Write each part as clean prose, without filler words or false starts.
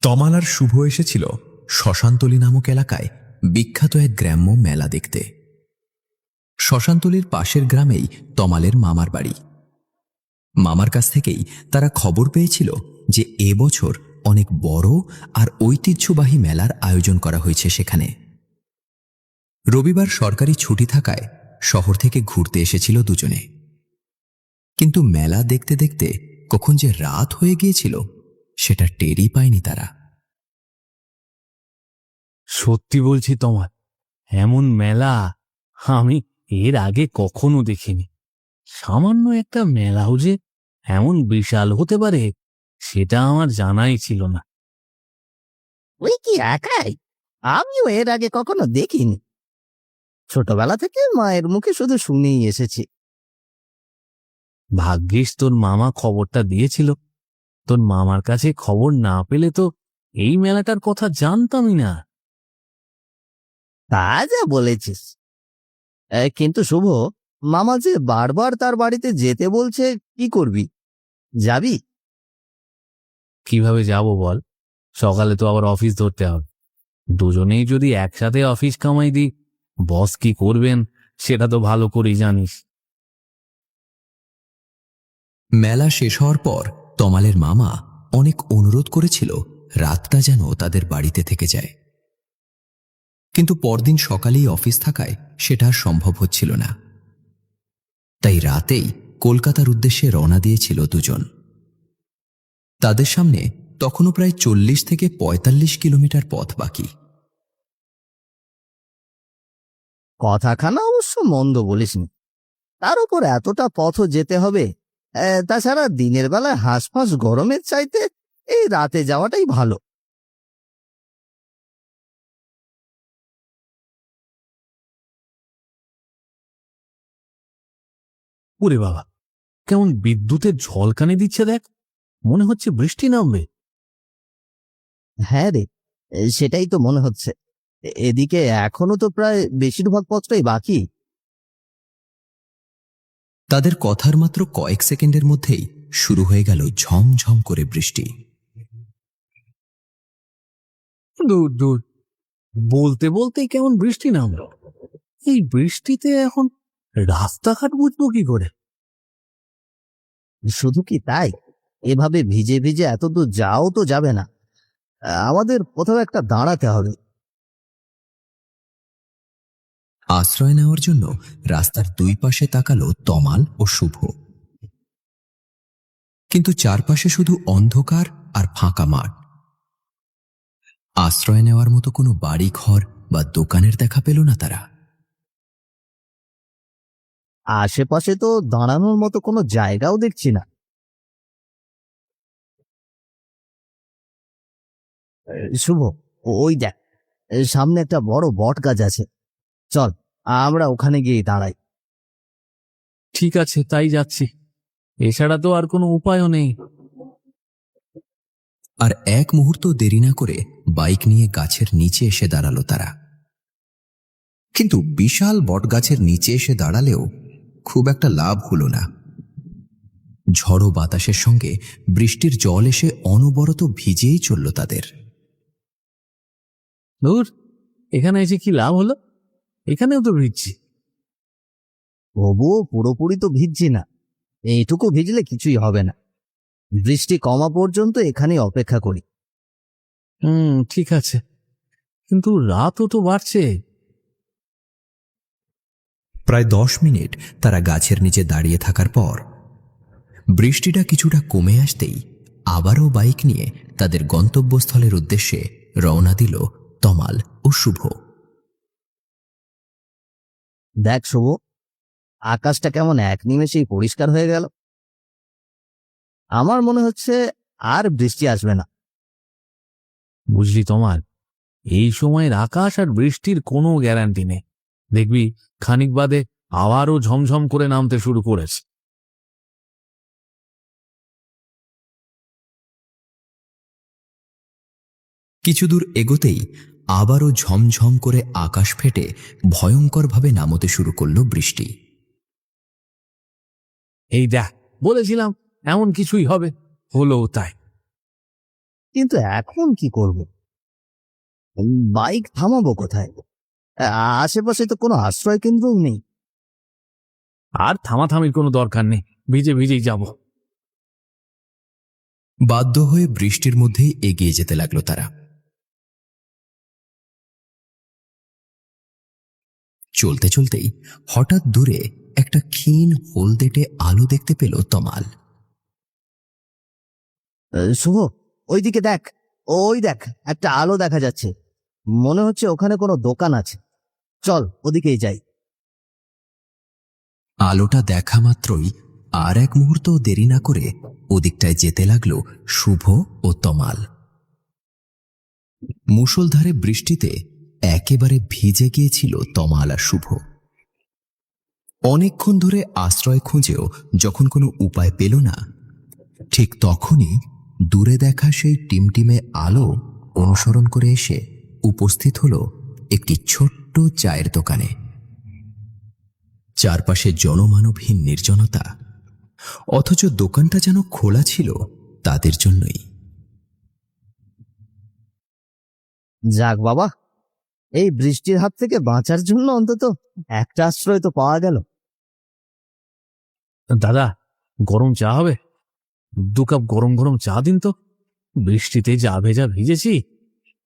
তমাল আর শুভ এসেছিল শ্মশানতলী নামক এলাকায় বিখ্যাত এক গ্রাম্য মেলা দেখতে। শ্মশানতলীর পাশের গ্রামেই তমালের মামার বাড়ি। মামার কাছ থেকেই তারা খবর পেয়েছিল যে এবছর অনেক বড় আর ঐতিহ্যবাহী মেলার আয়োজন করা হয়েছে সেখানে। রবিবার সরকারি ছুটি থাকায় শহর থেকে ঘুরতে এসেছিল দুজনে, কিন্তু মেলা দেখতে দেখতে কখন যে রাত হয়ে গিয়েছিল সেটা টেরই পায়নি তারা। সত্যি বলছি তোমার, এমন মেলা আমি এর আগে কখনো দেখিনি। সামান্য একটা মেলাও যে এমন বিশাল হতে পারে সেটা আমার জানাই ছিল না। ওই কি একাই? আমিও এর আগে কখনো দেখিনি। ছোটবেলা থেকে মায়ের মুখে শুধু শুনেই এসেছি। ভাগ্যিস তোর মামা খবরটা দিয়েছিল। তোর মামার কাছে খবর না পেলে তো এই মেলাটার কথা জানতামই না। তা যা বলেছিস। কিন্তু শুভ, মামা যে বারবার তার বাড়িতে যেতে বলছে, কি করবি? যাবি? কিভাবে যাব বল? সকালে তো আবার অফিস ধরতে হবে। দুজনেই যদি একসাথে অফিস কামাই দিই, বস কি করবেন সেটা তো ভালো করেই জানিস। মেলা শেষ হওয়ার পর তমালের মামা অনেক অনুরোধ করেছিল রাতটা যেন তাদের বাড়িতে থেকে যায়, কিন্তু পরদিন সকালেই অফিস থাকায় সেটা আর সম্ভব হচ্ছিল না। তাই রাতেই কলকাতার উদ্দেশ্যে রওনা দিয়েছিল দুজন। তাদের সামনে তখনও প্রায় 40 থেকে 45 কিলোমিটার পথ বাকি। কথাখানা অবশ্য মন্দ বলিসনি। তার উপর এতটা পথও যেতে হবে। তাছাড়া দিনের বেলায় হাঁসফাঁস গরমের চাইতে এই রাতে যাওয়াটাই ভালো। ওরে বাবা, কেমন বিদ্যুতের ঝলকানি দিচ্ছে দেখ! মনে হচ্ছে বৃষ্টি নামবে। হ্যাঁ রে, সেটাই তো মনে হচ্ছে। এদিকে এখনো তো প্রায় বেশিরভাগ পথটাই বাকি। তাদের কথার মাত্র কয়েক সেকেন্ডের মধ্যেই শুরু হয়ে গেল ঝমঝম করে বৃষ্টি। দূর দূর, বলতে বলতেই কেমন বৃষ্টি নামলো। এই বৃষ্টিতে এখন রাস্তাঘাট বুঝবো কি করে? শুধু কি তাই, এভাবে ভিজে ভিজে এত দূর যাও তো যাবে না। আমাদের কোথাও একটা দাঁড়াতে হবে। আশ্রয় নেওয়ার জন্য রাস্তার দুই পাশে তাকালো তমাল ও শুভ, কিন্তু চারপাশে শুধু অন্ধকার আর ফাঁকা মাঠ। আশ্রয় নেওয়ার মতো কোনো বাড়ি ঘর বা দোকানের দেখা পেল না তারা। আশেপাশে তো দাঁড়ানোর মতো কোনো জায়গাও দেখছি না। শুভ, ওই দেখ, সামনে একটা বড় বট গাছ আছে। চল, আমরা ওখানে গিয়ে দাঁড়াই। ঠিক আছে, তাই যাচ্ছি। এছাড়া তো আর কোনো উপায়ও নেই। আর এক মুহূর্ত দেরি না করে বাইক নিয়ে গাছের নিচে এসে দাঁড়ালো তারা। কিন্তু বিশাল বটগাছের নিচে এসে দাঁড়ালেও খুব একটা লাভ হলো না। ঝড়ো বাতাসের সঙ্গে বৃষ্টির জল এসে অনবরত ভিজেই চলল তাদের। দূর, এখানে এসে কি লাভ হলো? এখানেও তো ভিজছি। তবুও পুরোপুরি তো ভিজছি না। এইটুকু ভিজলে কিছুই হবে না। বৃষ্টি কমা পর্যন্ত এখানেই অপেক্ষা করি। ঠিক আছে, কিন্তু রাতও তো বাড়ছে। প্রায় 10 মিনিট তারা গাছের নিচে দাঁড়িয়ে থাকার পর বৃষ্টিটা কিছুটা কমে আসতেই আবারও বাইক নিয়ে তাদের গন্তব্যস্থলের উদ্দেশ্যে রওনা দিল তমাল ও শুভ। দেখ শুভ, আকাশটা কেমন এক নিমেষেই পরিষ্কার হয়ে গেল। আমার মনে হচ্ছে আর বৃষ্টি আসবে না। বুঝলি তোমার, এই সময়ের আকাশ আর বৃষ্টির কোনো গ্যারান্টি নেই। দেখবি খানিক বাদে আবারও ঝমঝম করে নামতে শুরু করেছে। কিছু দূর এগোতেই আবারও ঝমঝম করে আকাশ ফেটে ভয়ঙ্করভাবে নামতে শুরু করল বৃষ্টি। এই দেখ, বলেছিলাম এমন কিছুই হবে, হলো তাই। কিন্তু এখন কি করব? বাইক থামাবো কোথায়? আশেপাশে তো কোনো আশ্রয় কেন্দ্রও নেই। আর থামাথামির কোনো দরকার নেই, ভিজে ভিজেই যাব। বাধ্য হয়ে বৃষ্টির মধ্যেই এগিয়ে যেতে লাগলো তারা। চলতে চলতেই হঠাৎ দূরে একটা ক্ষীণ হলদেটে আলো দেখতে পেল তমাল। শুভ, ওইদিকে দেখ, ওই দেখ, একটা আলো দেখা যাচ্ছে। মনে হচ্ছে ওখানে কোনো দোকান আছে। চল ওদিকেই যাই। আলোটা দেখা মাত্রই আর এক মুহূর্ত দেরি না করে ওদিকটায় যেতে লাগলো শুভ ও তমাল। মুষলধারে বৃষ্টিতে একেবারে ভিজে গিয়েছিল তমাল আর শুভ। অনেকক্ষণ ধরে আশ্রয় খুঁজেও যখন কোনো উপায় পেল না, ঠিক তখনই দূরে দেখা সেই টিমটিমে আলো অনুসরণ করে এসে উপস্থিত হল একটি ছোট্ট চায়ের দোকানে। চারপাশে জনমানবহীন নির্জনতা, অথচ দোকানটা যেন খোলা ছিল তাদের জন্যই। যাক বাবা, এই বৃষ্টির হাত থেকে বাঁচার জন্য অন্তত একটা আশ্রয় তো পাওয়া গেল। দাদা, গরম চা হবে? 2 কাপ গরম গরম চা দিন তো। বৃষ্টিতে যা ভেজা ভিজেছি,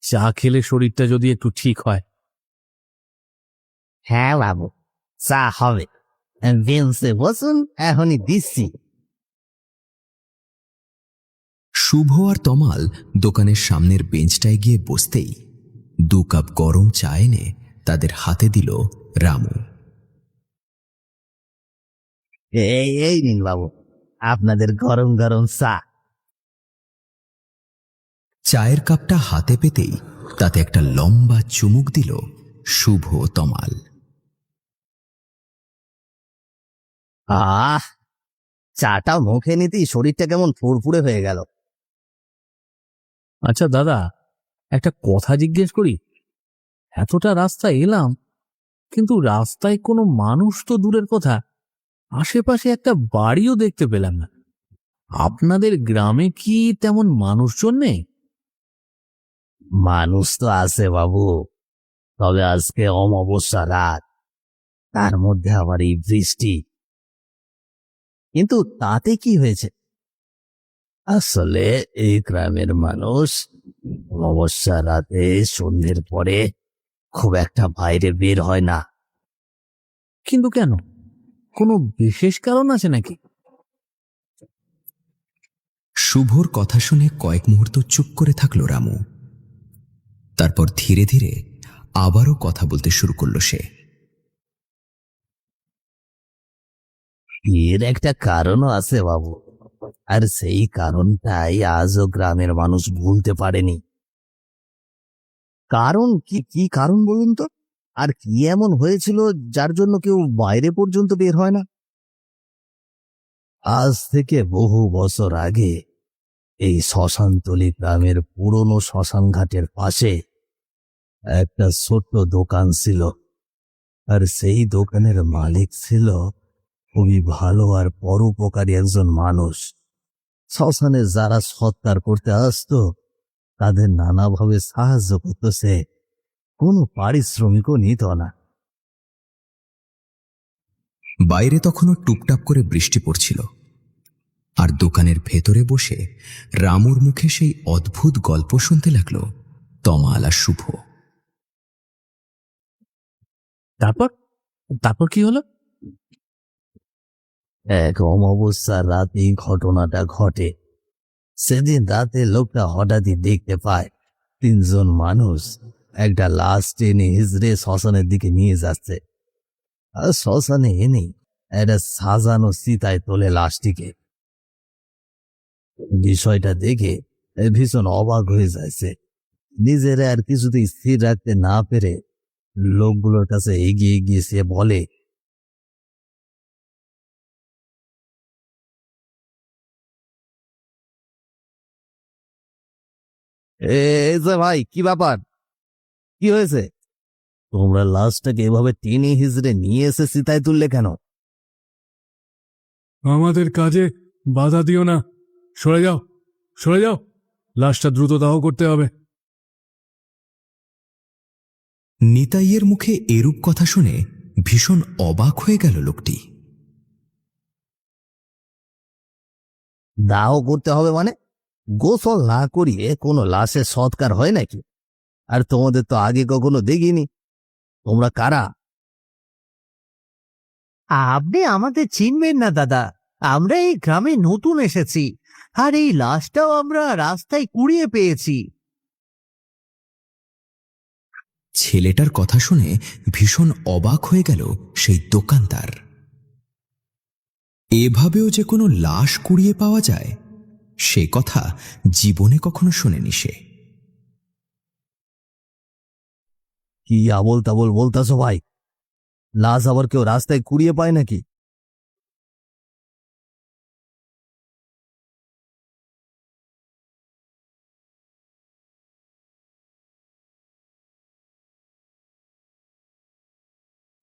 চা খেলে শরীরটা যদি একটু ঠিক হয়। হ্যাঁ বাবু, চা হবে। বেঞ্চে বসুন, এখনই দিচ্ছি। শুভ আর তমাল দোকানের সামনের বেঞ্চটায় গিয়ে বসতেই 2 কাপ গরম চা এনে তাদের হাতে দিল রামু। এই এই নিন বাবু, আপনাদের গরম গরম চা। চায়ের কাপটা হাতে পেতেই তাতে একটা লম্বা চুমুক দিল শুভ তমাল। আহ, চাটা মুখে নিতেই শরীরটা কেমন ফুরফুরে হয়ে গেল। আচ্ছা দাদা, একটা কথা জিজ্ঞেস করি। এতটা রাস্তা এলাম, কিন্তু রাস্তায় কোনো মানুষ তো দূরের কথা, আশেপাশে একটা বাড়িও দেখতে পেলাম না। আপনাদের গ্রামে কি তেমন মানুষজন নেই? মানুষ তো আছে বাবু, তবে আজকে অমাবস্যা রাত, তার মধ্যে আবার এই বৃষ্টি। কিন্তু তাতে কি হয়েছে? আসলে এই গ্রামের মানুষ অমাবস্যা রাতে সন্ধ্যের পরে খুব একটা বাইরে বের হয় না। কিন্তু কেন? কোনো বিশেষ কারণ আছে নাকি? শুভর কথা শুনে কয়েক মুহূর্ত চুপ করে থাকল রামু। তারপর ধীরে ধীরে আবারও কথা বলতে শুরু করল সে। এর একটা কারণও আছে বাবু, আর সেই কারণটাই আজও গ্রামের মানুষ ভুলতে পারেনি। কারণ কি? কি কারণ বলুন তো? আর কি এমন হয়েছিল যার জন্য কেউ বাইরে পর্যন্ত বের হয় না? আজ থেকে বহু বছর আগে এই শ্মশানতলী গ্রামের পুরনো শ্মশান ঘাটের পাশে একটা ছোট্ট দোকান ছিল, আর সেই দোকানের মালিক ছিল খুবই ভালো আর পরোপকারী একজন মানুষ। শ্মশানে যারা সৎকার করতে আসতো তাদের নানাভাবে সাহায্য করত সে, কোনো পারিশ্রমিকও নিত না। বাইরে তখনও টুপটাপ করে বৃষ্টি পড়ছিল, আর দোকানের ভেতরে বসে রামুর মুখে সেই অদ্ভুত গল্প শুনতে লাগলো তমাল আর শুভ। তারপর তারপর কি হলো? এক অমাবস্যার রাতে এই ঘটনাটা ঘটে। সেদিন রাতে লোকটা হঠাৎই দেখতে পায় 3 জন মানুষ একটা লাশ টেনে হিজড়ে শ্মশানের দিকে নিয়ে যাচ্ছে। আর শ্মশানে এনেই একটা সাজানো চিতায় তোলে লাশটিকে। বিষয়টা দেখে ভীষণ অবাক হয়ে যাচ্ছে। নিজেরা আর কিছুতেই স্থির রাখতে না পেরে লোকগুলোর কাছে এগিয়ে গিয়ে সে বলে, এই যে ভাই, কি ব্যাপার? কি হয়েছে? তোমরা লাশটাকে এভাবে টেনে হিজড়ে নিয়ে এসে চিতায় তুললে কেন? আমাদের কাজে বাধা দিও না, সরে যাও, সরে যাও। লাশটা দ্রুত দাহ করতে হবে। নিতাইয়ের মুখে এরূপ কথা শুনে ভীষণ অবাক হয়ে গেল লোকটি। দাহ করতে হবে মানে? গোসল না করিয়ে কোনো লাশের সৎকার হয় নাকি? আর তোমাদের তো আগে কখনো দেখিনি। তোমরা কারা? আপনি আমাদের চিনবেন না দাদা, আমরা এই গ্রামে নতুন এসেছি, আর এই লাশটাও আমরা রাস্তায় কুড়িয়ে পেয়েছি। ছেলেটার কথা শুনে ভীষণ অবাক হয়ে গেল সেই দোকানদার। এভাবেও যে কোনো লাশ কুড়িয়ে পাওয়া যায় সে কথা জীবনে কখনো শোনেনি সে। কি আবল তাবল বলতাছো ভাই? লাশ আবার কেউ রাস্তায় কুড়িয়ে পায় নাকি?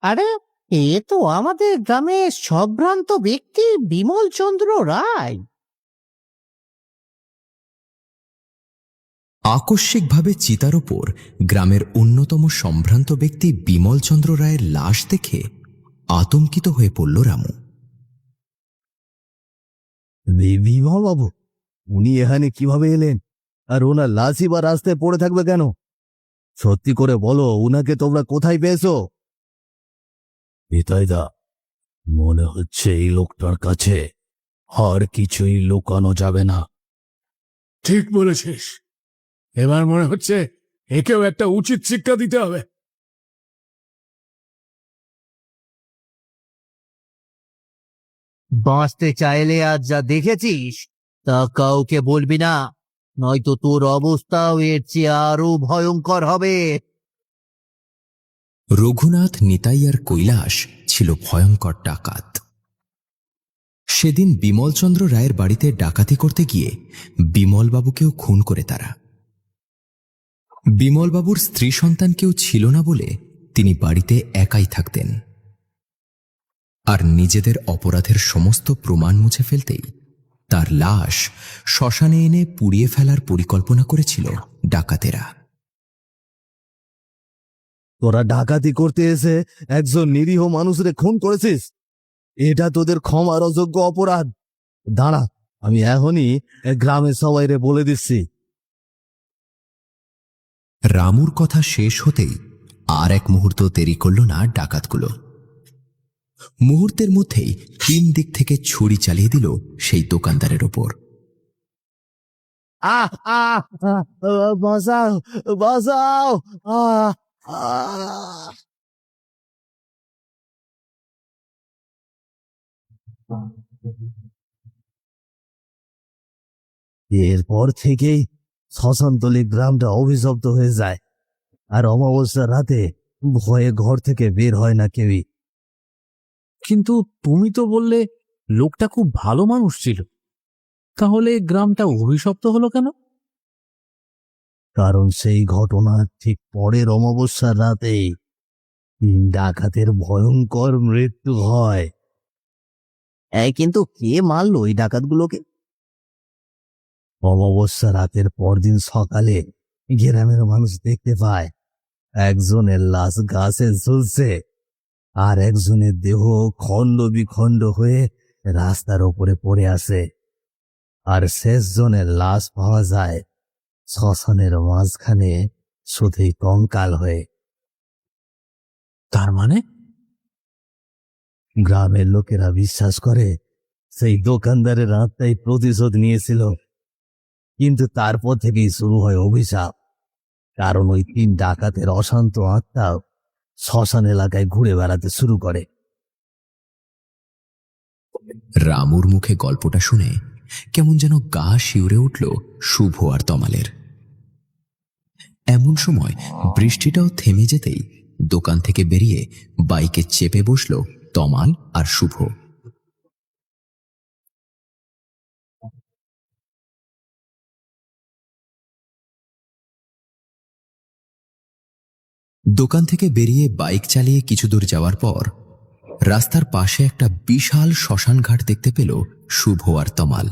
আরে, এ তো আমাদের গ্রামের সম্ভ্রান্ত ব্যক্তি বিমল চন্দ্র রায়। আকস্মিকভাবে চিতার ওপর গ্রামের অন্যতম সম্ভ্রান্ত ব্যক্তি বিমলচন্দ্র রায়ের লাশ দেখে আতঙ্কিত হয়ে পড়ল রামু। বিমল বাবু, উনি এখানে কিভাবে এলেন? আর ওনার লাশই বা রাস্তায় পড়ে থাকবে কেন? সত্যি করে বলো, উনাকে তোমরা কোথায় পেয়েছো? দা, মনে হচ্ছে এই লোকটার কাছে আর কিছুই লুকানো যাবে না। ঠিক বলেছিস, এবার মনে হচ্ছে একেও একটা উচিত শিক্ষা দিতে হবে। বাঁচতে চাইলে আজ যা দেখেছিস তা কাউকে বলবি না, নয়তো তোর অবস্থাও এর চেয়ে আরো ভয়ঙ্কর হবে। রঘুনাথ, নিতাই আর কৈলাস ছিল ভয়ঙ্কর ডাকাত। সেদিন বিমলচন্দ্র রায়ের বাড়িতে ডাকাতি করতে গিয়ে বিমলবাবুকেও খুন করে তারা। বিমলবাবুর স্ত্রী সন্তান কেউ ছিল না বলে তিনি বাড়িতে একাই থাকতেন। আর নিজেদের অপরাধের সমস্ত প্রমাণ মুছে ফেলতেই তার লাশ শ্মশানে এনে পুড়িয়ে ফেলার পরিকল্পনা করেছিল ডাকাতেরা। তোরা ডাকাতি করতে এসে একজন নিরীহ মানুষরে খুন করেছিস, এটা তোদের ক্ষমার অযোগ্য অপরাধ। দাঁড়া, আমি এখনই গ্রামের সবাইরে বলে দিচ্ছি। রামুর কথা শেষ হতেই আর এক মুহূর্ত দেরি করল না ডাকাতগুলো। মুহূর্তের মধ্যেই 3 দিক থেকে ছুরি চালিয়ে দিল সেই দোকানদারের ওপর। আহ আহ বাঁচাও, বাঁচাও! আহ আহ! এরপর থেকেই শ্মশানতলী গ্রামটা অভিশপ্ত হয়ে যায়, আর অমাবস্যার রাতে ভয়ে ঘর থেকে বের হয় না কেউই। কিন্তু তুমি তো বললে লোকটা খুব ভালো মানুষ ছিল, তাহলে গ্রামটা অভিশপ্ত হলো কেন? কারণ সেই ঘটনা ঠিক পরের অমাবস্যার রাতেই ডাকাতের ভয়ঙ্কর মৃত্যু হয়। কিন্তু কে মারলো ওই ডাকাতগুলোকে? অমাবস্যা রাতের পরদিন সকালে গ্রামের মানুষ দেখতে পায় একজনের লাশ গাছে ঝুলছে, আর একজনের দেহ খণ্ড বিখণ্ড হয়ে রাস্তার ওপরে পড়ে আছে। আর শেষ জনের লাশ পাওয়া যায় শ্মশানের মাঝখানে শুধুই কঙ্কাল হয়ে। তার মানে গ্রামের লোকেরা বিশ্বাস করে সেই দোকানদারের আত্মাই প্রতিশোধ নিয়েছিল, কিন্তু তারপর থেকেই শুরু হয় অভিশাপ। কারণ ওই 3 ডাকাতের অশান্ত আত্মা শ্মশান এলাকায় ঘুরে বেড়াতে শুরু করে। রামুর মুখে গল্পটা শুনে কেমন যেন গা শিউরে উঠল শুভ আর তমালের। এমন সময় বৃষ্টিটাও থেমে যেতেই দোকান থেকে বেরিয়ে বাইকে চেপে বসল তমাল আর শুভ। দোকান থেকে বেরিয়ে বাইক চালিয়ে কিছু দূর যাওয়ার পর রাস্তার পাশে একটা বিশাল শ্মশান ঘাট দেখতে পেল শুভ আর তমাল।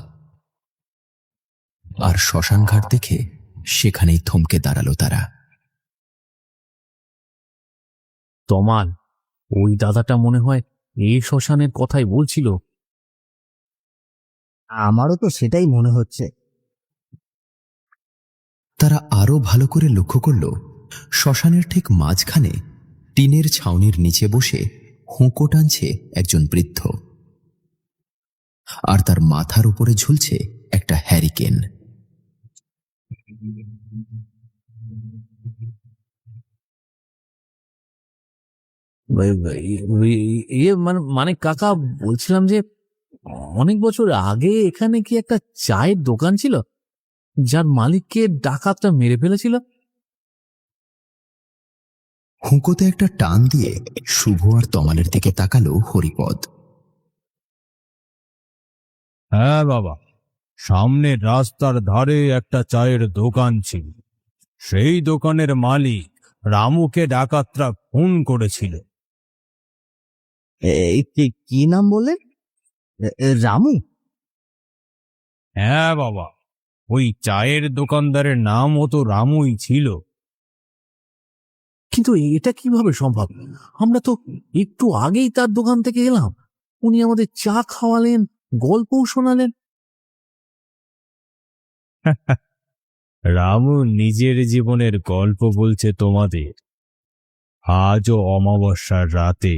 আর শ্মশানঘাট দেখে সেখানেই থমকে দাঁড়ালো তারা। তমাল, ওই দাদাটা মনে হয় এই শ্মশানের কথাই বলছিল। আমারও তো সেটাই মনে হচ্ছে। তারা আরো ভালো করে লক্ষ্য করল, শ্মশানের ঠিক মাঝখানে টিনের ছাউনির নিচে বসে হুঁকো টানছে একজন বৃদ্ধ, আর তার মাথার উপরে ঝুলছে একটা হ্যারিকেন। মানে কাকা, বলছিলাম যে অনেক বছর আগে এখানে কি একটা চায়ের দোকান ছিল, যার মালিককে ডাকাতটা মেরে ফেলেছিল? হুঁকোতে একটা টান দিয়ে শুভ আর তমালের দিকে তাকালো হরিপদ। হ্যাঁ বাবা, সামনের রাস্তার ধারে একটা চায়ের দোকান ছিল। সেই দোকানের মালিক রামুকে ডাকাতরা খুন করেছিল। কি নাম বললেন? রামু? হ্যাঁ বাবা, ওই চায়ের দোকানদারের নামও তো রামুই ছিল। কিন্তু এটা কিভাবে সম্ভব? আমরা তো একটু আগেই তার দোকান থেকে এলাম, উনি আমাদের চা খাওয়ালেন, গল্পও শোনালেন। রামু নিজের জীবনের গল্প বলছে তোমাদের। আজও অমাবস্যার রাতে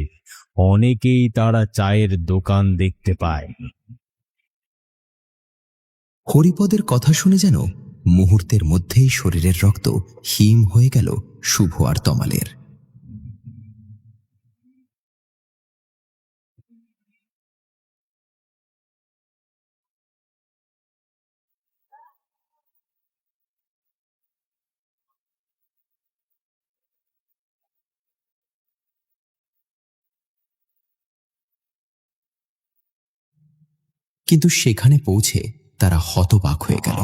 অনেকেই তারা চায়ের দোকান দেখতে পায়। হরিপদের কথা শুনে যেন মুহূর্তের মধ্যেই শরীরের রক্ত হিম হয়ে গেল শুভ আর তমালের। কিন্তু সেখানে পৌঁছে তারা হতবাক হয়ে গেল,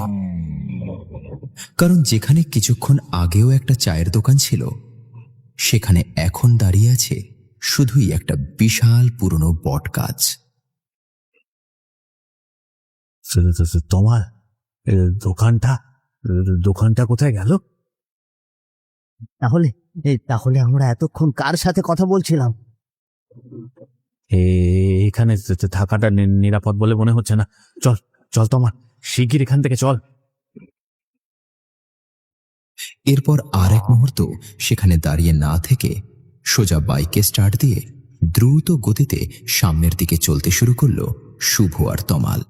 কারণ যেখানে কিছুক্ষণ আগেও একটা চায়ের দোকান ছিল, সেখানে এখন দাঁড়িয়ে আছে শুধুই একটা বিশাল পুরনো বট গাছ। তোমার দোকানটা দোকানটা কোথায় গেল? তাহলে আমরা এতক্ষণ কার সাথে কথা বলছিলাম? এখানে থাকাটা নিরাপদ বলে মনে হচ্ছে না। চল চল তোমার, শিগগির এখান থেকে চল। এরপর আর এক মুহূর্ত সেখানে দাঁড়িয়ে না থেকে সোজা বাইকে স্টার্ট দিয়ে দ্রুত গতিতে সামনের দিকে চলতে শুরু করলো শুভ আর তমাল।